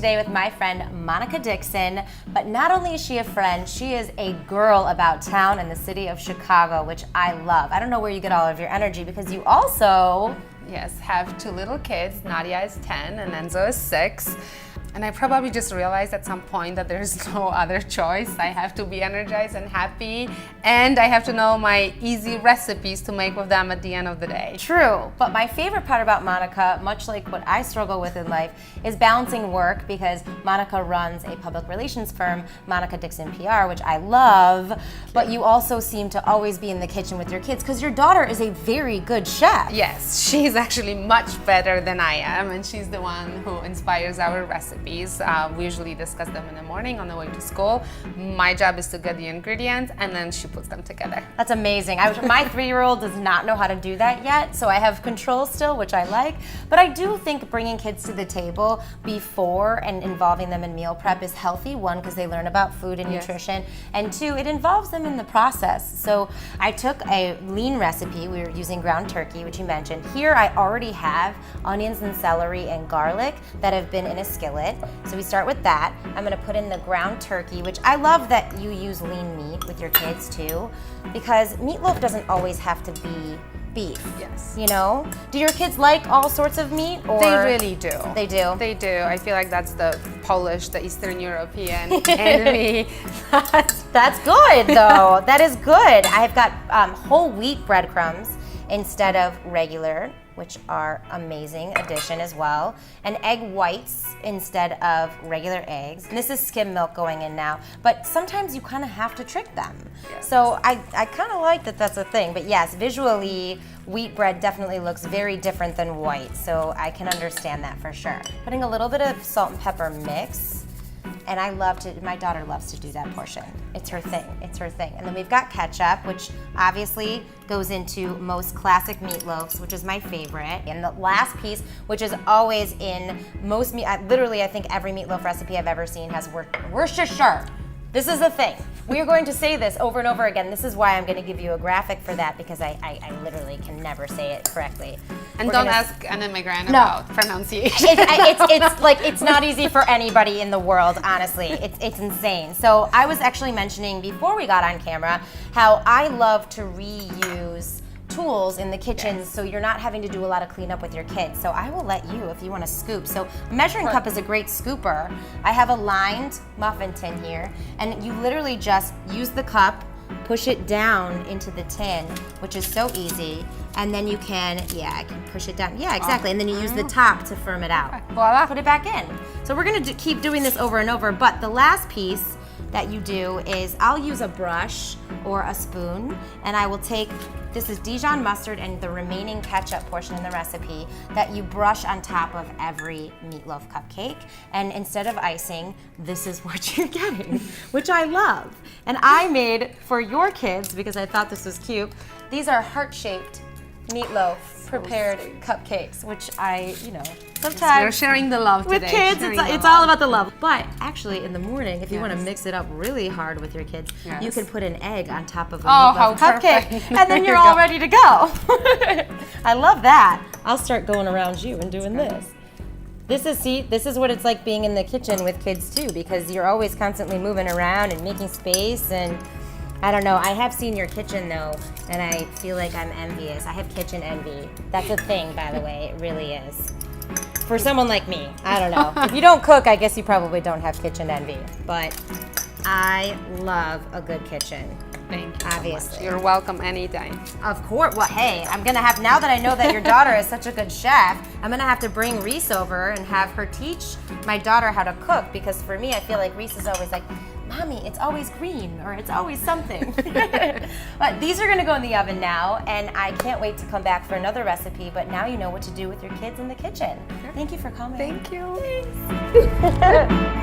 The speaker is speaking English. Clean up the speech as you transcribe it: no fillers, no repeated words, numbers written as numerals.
today with my friend Monika Dixon, but not only is she a friend, she is a girl about town in the city of Chicago, which I love. I don't know where you get all of your energy because you also... Yes, have two little kids. Nadia is 10 and Enzo is 6. And I probably just realized at some point that there's no other choice. I have to be energized and happy, and I have to know my easy recipes to make with them at the end of the day. True, but my favorite part about Monika, much like what I struggle with in life, is balancing work because Monika runs a public relations firm, Monika Dixon PR, which I love, but you also seem to always be in the kitchen with your kids because your daughter is a very good chef. Yes, she's actually much better than I am, and she's the one who inspires our recipes. We usually discuss them in the morning on the way to school. My job is to get the ingredients and then she puts them together. That's amazing. My 3-year-old does not know how to do that yet, so I have control still, which I like. But I do think bringing kids to the table before and involving them in meal prep is healthy. One, because they learn about food and nutrition, and two, it involves them in the process. So I took a lean recipe. We were using ground turkey, which you mentioned. Here I already have onions and celery and garlic that have been in a skillet. So we start with that. I'm gonna put in the ground turkey, which I love that you use lean meat with your kids too, because meatloaf doesn't always have to be beef. Yes. You know? Do your kids like all sorts of meat? Or they really do. They do? They do. I feel like that's the Polish, the Eastern European in me. That's good though. That is good. I've got whole wheat breadcrumbs instead of regular, which are amazing addition as well, and egg whites instead of regular eggs. And this is skim milk going in now, but sometimes you kind of have to trick them. Yes. So I kind of like that that's a thing, but yes, visually, wheat bread definitely looks very different than white, so I can understand that for sure. Putting a little bit of salt and pepper mix, and my daughter loves to do that portion. It's her thing, it's her thing. And then we've got ketchup, which obviously goes into most classic meatloafs, which is my favorite. And the last piece, which is always in most literally I think every meatloaf recipe I've ever seen has Worcestershire. This is the thing. We are going to say this over and over again. This is why I'm going to give you a graphic for that because I literally can never say it correctly. And don't ask an immigrant about pronunciation. It's not easy for anybody in the world, honestly. It's insane. So I was actually mentioning before we got on camera how I love to reuse tools in the kitchen, so you're not having to do a lot of cleanup with your kids. So I will let you, if you want to scoop. So a measuring cup is a great scooper. I have a lined muffin tin here, and you literally just use the cup, push it down into the tin, which is so easy, and then you can, I can push it down. Yeah, exactly. And then you use the top to firm it out. Voila. Put it back in. So we're going to keep doing this over and over, but the last piece that you do is I'll use a brush or a spoon, and I will take, this is Dijon mustard and the remaining ketchup portion in the recipe that you brush on top of every meatloaf cupcake. And instead of icing, this is what you're getting, which I love. And I made for your kids, because I thought this was cute, these are heart-shaped meatloaf prepared cupcakes, which sometimes we're sharing the love with today. kids. It's all about the love. But actually, in the morning, if you want to mix it up really hard with your kids, you can put an egg on top of a meatloaf cupcake, and then you're all ready to go. I love that. I'll start going around you and doing this. This is what it's like being in the kitchen with kids too, because you're always constantly moving around and making space and. I don't know, I have seen your kitchen though, and I feel like I'm envious. I have kitchen envy. That's a thing, by the way, it really is. For someone like me, I don't know. If you don't cook, I guess you probably don't have kitchen envy, but I love a good kitchen. Thank you. Obviously. So much. You're welcome anytime. Of course. Well, hey, I'm gonna have, now that I know that your daughter is such a good chef, I'm gonna have to bring Reese over and have her teach my daughter how to cook, because for me, I feel like Reese is always like, Mommy, it's always green, or it's always something. But these are gonna go in the oven now, and I can't wait to come back for another recipe, but now you know what to do with your kids in the kitchen. Thank you for coming. Thank you. Thanks.